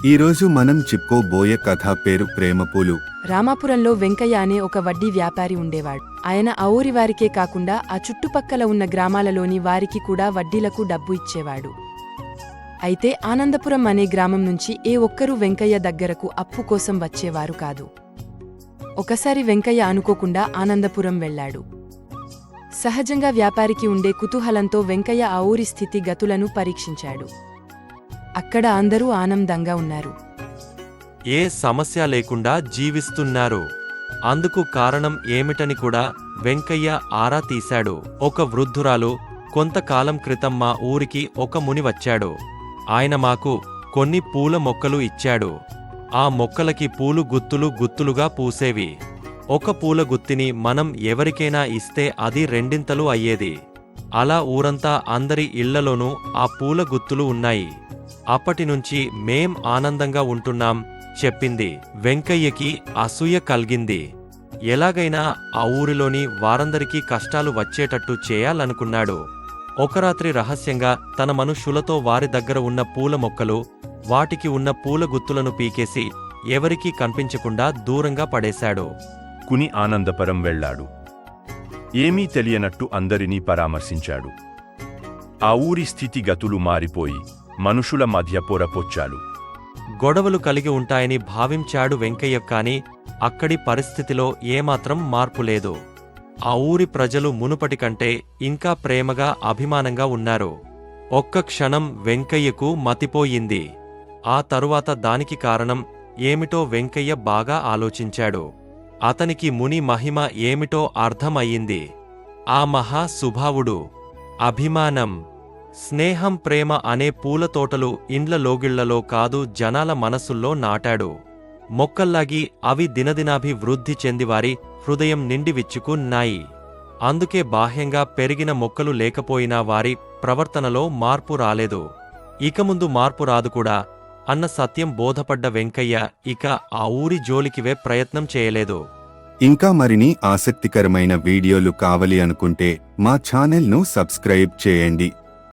ఈరోజు మనం చెప్పుకోబోయే కథ పేరు ప్రేమపూలు. రామాపురంలో వెంకయ్య అనే ఒక వడ్డీ వ్యాపారి ఉండేవాడు. ఆయన ఆ ఊరి వారికే కాకుండా ఆ చుట్టుపక్కల ఉన్న గ్రామాలలోని వారికి కూడా వడ్డీలకు డబ్బు ఇచ్చేవాడు. అయితే ఆనందపురం అనే గ్రామం నుంచి ఏ ఒక్కరూ వెంకయ్య దగ్గరకు అప్పు కోసం వచ్చేవారు కాదు. ఒకసారి వెంకయ్య అనుకోకుండా ఆనందపురం వెళ్లాడు. సహజంగా వ్యాపారికి ఉండే కుతూహలంతో వెంకయ్య ఆ ఊరి స్థితి గతులను పరీక్షించాడు. అక్కడ అందరూ ఆనందంగా ఉన్నారు. ఏ సమస్య లేకుండా జీవిస్తున్నారు. అందుకు కారణం ఏమిటని కూడా వెంకయ్య ఆరా తీశాడు. ఒక వృద్ధురాలు కొంతకాలం క్రితం మా ఊరికి ఒక ముని వచ్చాడు. ఆయన మాకు కొన్ని పూల మొక్కలు ఇచ్చాడు. ఆ మొక్కలకి పూలు గుత్తులుగా పూసేవి. ఒక పూల గుత్తిని మనం ఎవరికైనా ఇస్తే అది రెండింతలు అయ్యేది. అలా ఊరంతా అందరి ఇళ్లలోనూ ఆ పూల గుత్తులు ఉన్నాయి. అప్పటినుంచి మేం ఆనందంగా ఉంటున్నాం చెప్పింది. వెంకయ్యకి అసూయ కల్గింది. ఎలాగైనా ఆ ఊరిలోని వారందరికీ కష్టాలు వచ్చేటట్టు చేయాలనుకున్నాడు. ఒక రాత్రి రహస్యంగా తన మనుష్యులతో వారి దగ్గర ఉన్న పూల మొక్కలు, వాటికి ఉన్న పూల గుత్తులను పీకేసి ఎవరికీ కనిపించకుండా దూరంగా పడేశాడు. కుని ఆనందపురం వెళ్లాడు. ఏమీ తెలియనట్టు అందరినీ పరామర్శించాడు. ఆ ఊరి స్థితిగతులు మారిపోయి మనుషుల మధ్య పొరపొచ్చాలు, గొడవలు కలిగి ఉంటాయని భావించాడు వెంకయ్య. కాని అక్కడి పరిస్థితిలో ఏమాత్రం మార్పులేదు. ఆ ఊరి ప్రజలు మునుపటి కంటే ఇంకా ప్రేమగా అభిమానంగా ఉన్నారు. ఒక్క క్షణం వెంకయ్యకు మతిపోయింది. ఆ తరువాత దానికి కారణం ఏమిటో వెంకయ్య బాగా ఆలోచించాడు. అతనికి ముని మహిమ ఏమిటో అర్థం అయింది. ఆ మహా సుభావుడు అభిమానం, స్నేహం, ప్రేమ అనే పూలతోటలు ఇండ్ల లోగిళ్లలో కాదు, జనాల మనసుల్లో నాటాడు. మొక్కల్లాగి అవి దినదినాభివృద్ధి చెందివారి హృదయం నిండి విచ్చుకున్నాయి. అందుకే బాహ్యంగా పెరిగిన మొక్కలు లేకపోయినా వారి ప్రవర్తనలో మార్పు రాలేదు. ఇక ముందు మార్పు రాదు కూడా అన్న సత్యం బోధపడ్డ వెంకయ్య ఇక ఆ ఊరి జోలికివే ప్రయత్నం చేయలేదు. ఇంకా మరిన్ని ఆసక్తికరమైన వీడియోలు కావాలి అనుకుంటే మా ఛానల్ను సబ్స్క్రైబ్ చేయండి.